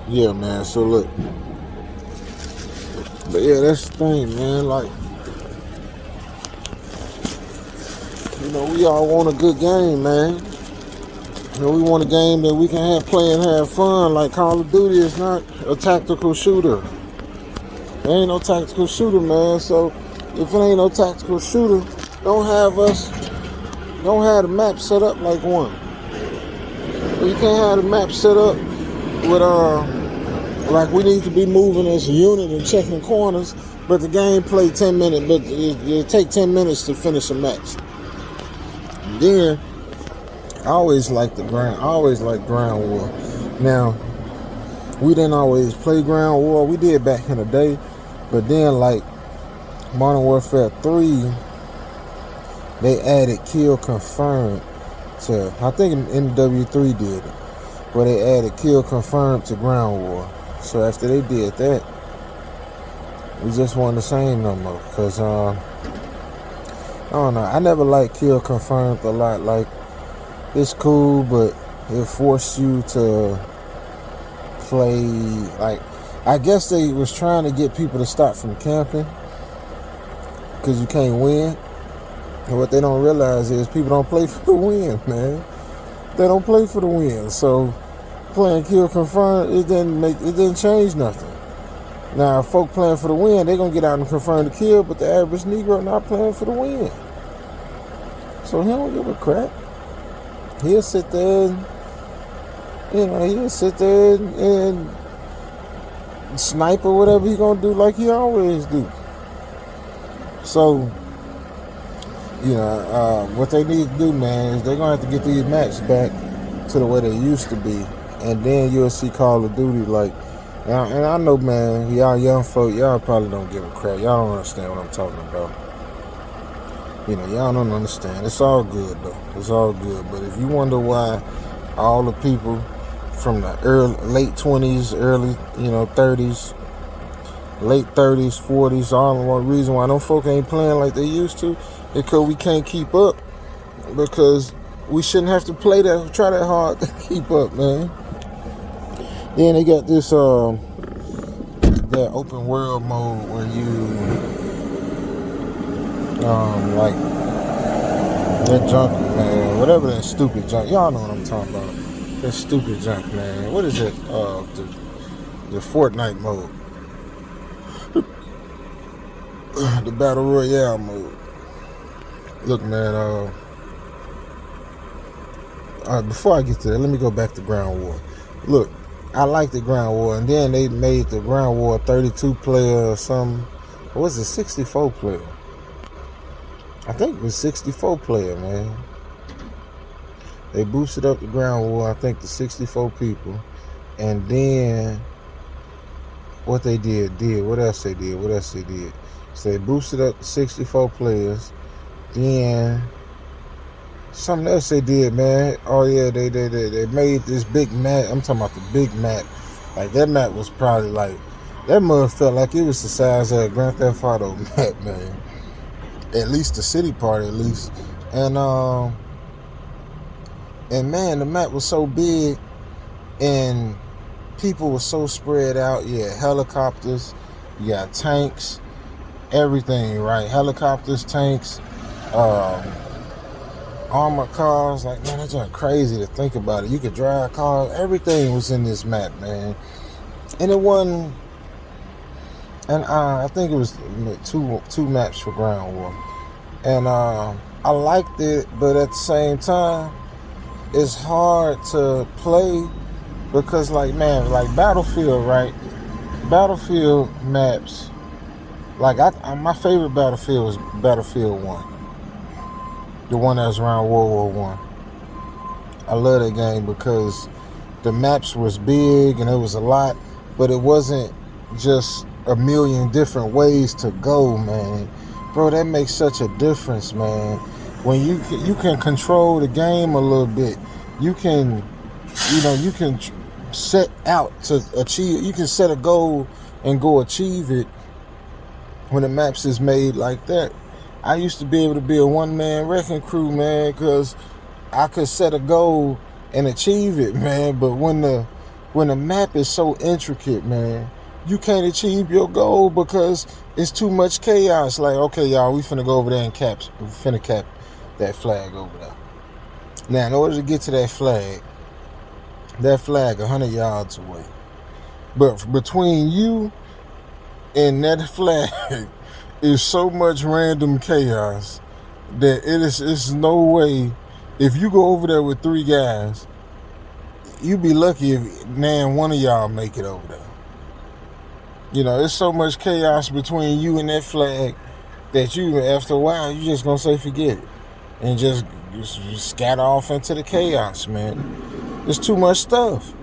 Yeah, man. So look, but yeah, that's the thing, man. Like, we all want a good game, man. We want a game that we can play and have fun. Like Call of Duty is not a tactical shooter. There ain't no tactical shooter, man. So if it ain't no tactical shooter, don't have us, don't have the map set up like one. You can't have the map set up with like we need to be moving as a unit and checking corners, but the game play 10 minutes, but it take 10 minutes to finish a match. And then I always like ground war. Now, we didn't always play ground war. We did back in the day, but then like Modern Warfare 3, they added kill confirmed to, I think MW3 did it, where they added kill confirmed to ground war. So after they did that, we just weren't the same no more. Cause I don't know, I never liked kill confirmed a lot. Like, it's cool, but it forced you to play, like, I guess they was trying to get people to stop from camping because you can't win. And what they don't realize is people don't play for the win, man. They don't play for the win. So playing kill confirm, it didn't change nothing. Now, if folk playing for the win, they're gonna get out and confirm the kill, but the average Negro not playing for the win. So he don't give a crap. He'll sit there and snipe or whatever he gonna do like he always do. So, what they need to do, man, is they're gonna have to get these maps back to the way they used to be, and then you'll see Call of Duty like. And I know, man, y'all young folk, y'all probably don't give a crap. Y'all don't understand what I'm talking about. Y'all don't understand. It's all good, though. It's all good. But if you wonder why all the people from the late 20s, early, 30s, late 30s, 40s, all the one reason why them folk ain't playing like they used to, is because we can't keep up. Because we shouldn't have to try that hard to keep up, man. Then they got this that open world mode where you like that junk, man, whatever that stupid junk. Y'all know what I'm talking about. That stupid junk, man. What is it? The Fortnite mode. The Battle Royale mode. Look, man, before I get to that, let me go back to Ground War. Look, I like the Ground War, and then they made the Ground War 32 player or something. What was it, 64 player? I think it was 64 player, man. They boosted up the Ground War, I think, to 64 people. And then what else they did? So they boosted up to 64 players. Then something else they did, man. Oh yeah, they made this big map. I'm talking about the big map. Like, that map was probably like, that mud felt like it was the size of a Grand Theft Auto map, man. At least the city part, at least. And man, the map was so big, and people were so spread out. Yeah, helicopters, you got tanks, everything, right? Helicopters, tanks, armored cars. Like, man, that's just crazy to think about it. You could drive cars. Everything was in this map, man. And it wasn't. And I think it was two maps for Ground War. And I liked it, but at the same time, it's hard to play because, like, man, like Battlefield, right? Battlefield maps. Like, my favorite Battlefield was Battlefield 1. The one that was around World War I. I love that game because the maps was big and it was a lot, but it wasn't just a million different ways to go, man. Bro, that makes such a difference, man. When you can control the game a little bit, you can set out to achieve. You can set a goal and go achieve it when the maps is made like that. I used to be able to be a one-man wrecking crew, man, because I could set a goal and achieve it, man. But when the when the map is so intricate, man, you can't achieve your goal because it's too much chaos. Like, okay, y'all, we finna go over there and we finna cap that flag over there. Now, in order to get to that flag 100 yards away. But between you and that flag is so much random chaos that it's no way. If you go over there with 3 guys, you'd be lucky if one of y'all make it over there. You know, it's so much chaos between you and that flag that you, after a while, you just gonna say forget it and just scatter off into the chaos, man. There's too much stuff.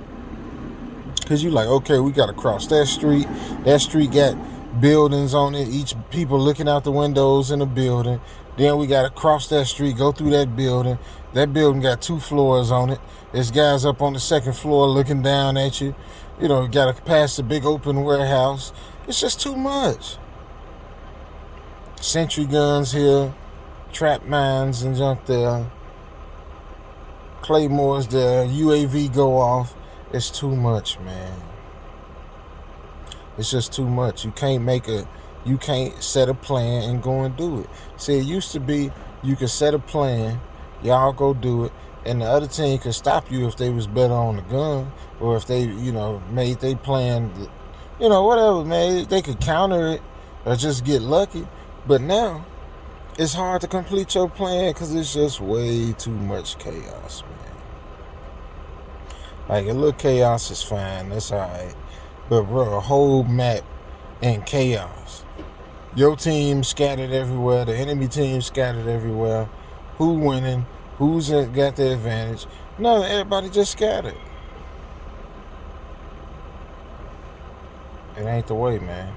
Cause you like, okay, we gotta cross that street. That street got buildings on it. Each people looking out the windows in the building. Then we gotta cross that street, go through that building. That building got 2 floors on it. There's guys up on the 2nd floor looking down at you. You know, gotta pass the big open warehouse. It's just too much. Sentry guns here, trap mines and junk there. Claymores there, UAV go off. It's too much, man. It's just too much. You can't set a plan and go and do it. See, it used to be you could set a plan, y'all go do it, and the other team could stop you if they was better on the gun, or if they, made they plan, whatever, man. They could counter it or just get lucky. But now, it's hard to complete your plan because it's just way too much chaos, man. Like, a little chaos is fine, that's alright. But bro, a whole map in chaos. Your team scattered everywhere, the enemy team scattered everywhere. Who winning? Who's got the advantage? No, everybody just scattered. It ain't the way, man.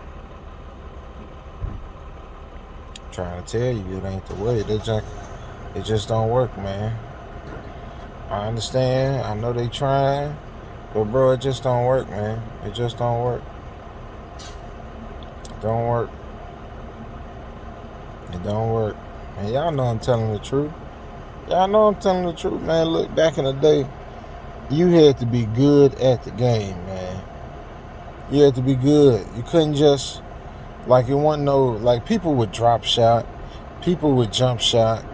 I'm trying to tell you, it ain't the way. It just don't work, man. I understand. I know they trying. But bro, it just don't work, man. It just don't work. It don't work. It don't work. And y'all know I'm telling the truth. Y'all know I'm telling the truth, man. Look, back in the day, you had to be good at the game, man. You had to be good. You couldn't just, like, it wasn't no, like, people would drop shot. People would jump shot.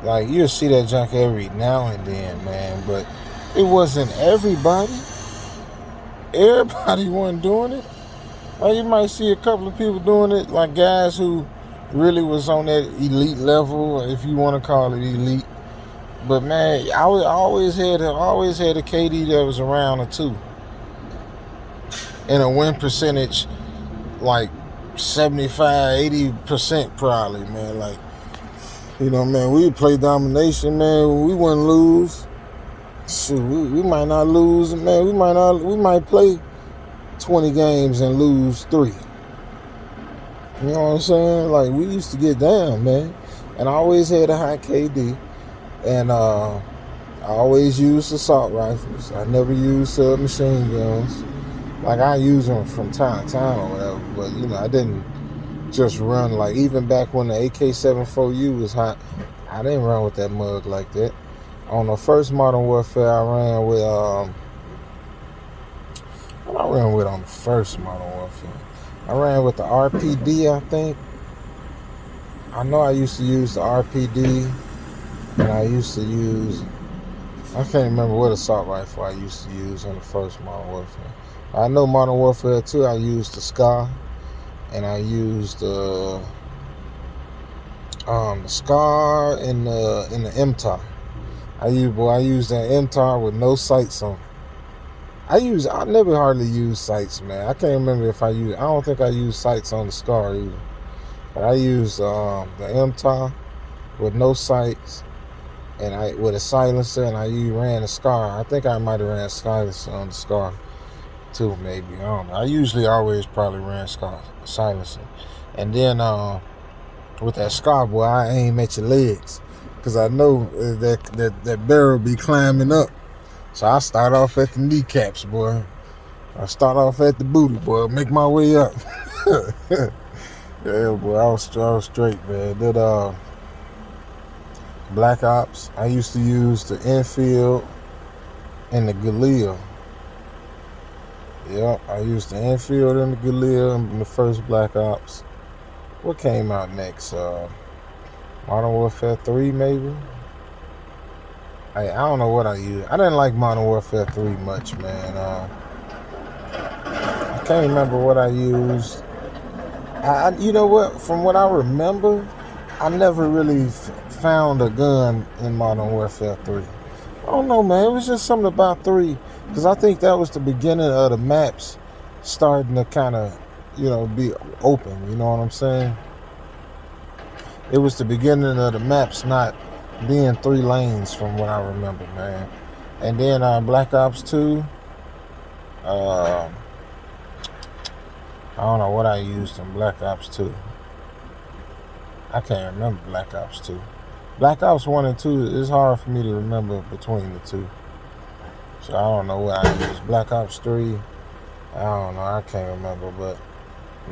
Like, you'll see that junk every now and then, man. But it wasn't everybody. Everybody wasn't doing it. Like, you might see a couple of people doing it, like guys who really was on that elite level, if you want to call it elite. But man, I always had a KD that was around a 2. And a win percentage like 75-80% probably, man. Like, man, we play domination, man. We wouldn't lose. Shoot, we might not lose, man. We might play 20 games and lose 3. You know what I'm saying? Like, we used to get down, man. And I always had a high KD. And I always used assault rifles. I never used submachine guns. Like, I use them from time to time or whatever. But, I didn't just run. Like, even back when the AK-74U was hot, I didn't run with that mug like that. On the first Modern Warfare, I ran with, what I ran with on the first Modern Warfare? I ran with the RPD, I think. I know I used to use the RPD, and I used to use, I can't remember what assault rifle I used to use on the first Modern Warfare. I know Modern Warfare 2, I used the SCAR, and I used the SCAR and the MTAR. I used that MTAR with no sights on. I never hardly use sights, man. I can't remember I don't think I used sights on the SCAR either. But I used the MTAR with no sights and with a silencer, and I ran a SCAR. I think I might have ran a silencer on the SCAR too, maybe. I don't know. I usually always probably ran silencer. And then with that SCAR, boy, I aim at your legs. Because I know that barrel be climbing up. So I start off at the kneecaps, boy. I start off at the booty, boy. Make my way up. Yeah, boy, I was straight, man. That Black Ops, I used to use the Enfield and the Galil. Yep, I used the Enfield and the Galil in the first Black Ops. What came out next? Modern Warfare 3, maybe? I don't know what I used. I didn't like Modern Warfare 3 much, man. I can't remember what I used. You know what? From what I remember, I never really found a gun in Modern Warfare 3. I don't know, man. It was just something about 3. Because I think that was the beginning of the maps starting to kind of, be open. You know what I'm saying? It was the beginning of the maps not being 3 lanes from what I remember, man. And then Black Ops 2, I don't know what I used in Black Ops 2. I can't remember Black Ops 2. Black Ops 1 and 2, it's hard for me to remember between the two. So I don't know what I used. Black Ops 3, I don't know. I can't remember. But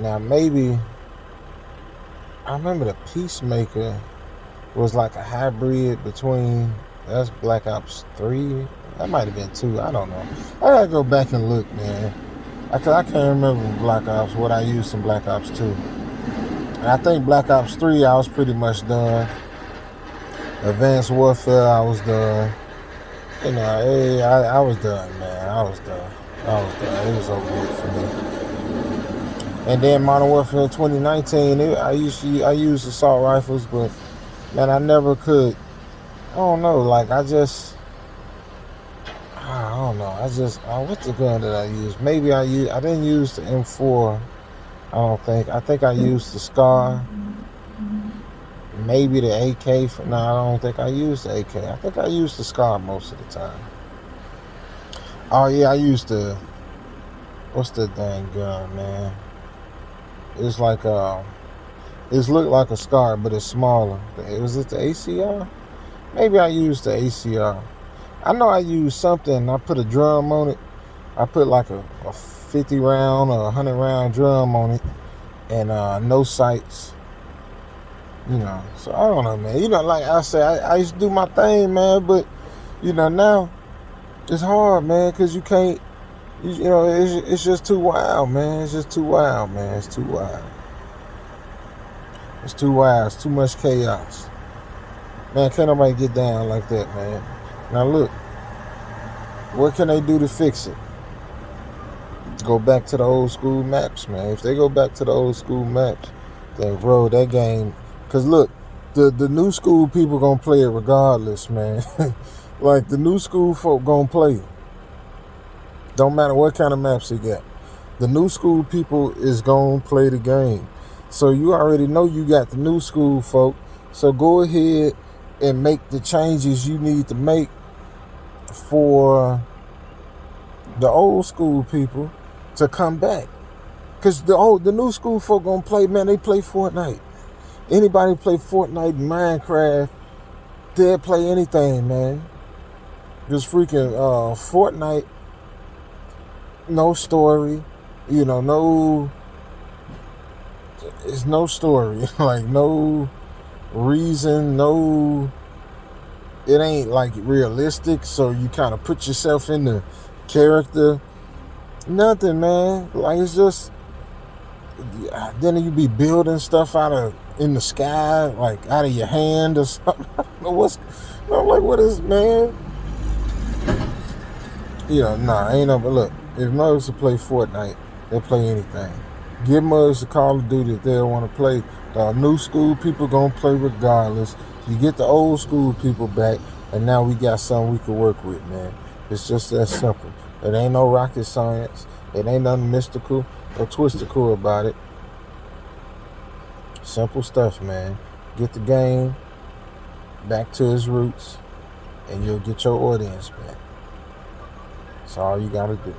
now maybe, I remember the Peacemaker was like a hybrid between, that's Black Ops 3. That might have been 2. I don't know. I gotta go back and look, man. I can't remember Black Ops, what I used in Black Ops 2. And I think Black Ops 3, I was pretty much done. Advanced Warfare, I was done. I was done, man. I was done. It was over with for me. And then Modern Warfare 2019, I used assault rifles, but man, I never could. I don't know. Like I don't know. What's the gun that I used? Maybe I didn't use the M4. I think I used the Scar. Maybe the AK. I don't think I used the AK. I think I used the Scar most of the time. Oh yeah, I used what's the dang gun, man? It's like it's looked like a Scar, but it's smaller. Was it the ACR? Maybe I used the ACR. I know I used something. I put a drum on it. I put like a 50 round or 100 round drum on it, and no sights. So I don't know, man. Like I say, I used to do my thing, man, but now it's hard, man, because you can't. It's just too wild, man. It's just too wild, man. It's too wild. It's too wild. It's too much chaos. Man, can't nobody get down like that, man. Now look, what can they do to fix it? Go back to the old school maps, man. If they go back to the old school maps, then bro, that game. Cause look, the new school people gonna play it regardless, man. Like the new school folk gonna play it. Don't matter what kind of maps they got. The new school people is gonna play the game. So you already know you got the new school folk. So go ahead and make the changes you need to make for the old school people to come back. Cause the new school folk gonna play, man, they play Fortnite. Anybody play Fortnite, Minecraft, they'll play anything, man. Just freaking Fortnite, no story, it's no story, like no reason, it ain't like realistic, so you kind of put yourself in the character. Nothing, man. Like it's just, then you be building stuff in the sky, like out of your hand or something. I don't know I'm like, what is, man? Ain't no, but look, if mothers to play Fortnite, they'll play anything. Give mothers a Call of Duty if they don't want to play. The new school people gonna play regardless. You get the old school people back, and now we got something we can work with, man. It's just that simple. It ain't no rocket science. It ain't nothing mystical or twistical about it. Simple stuff, man. Get the game back to its roots, and you'll get your audience back. That's all you gotta do.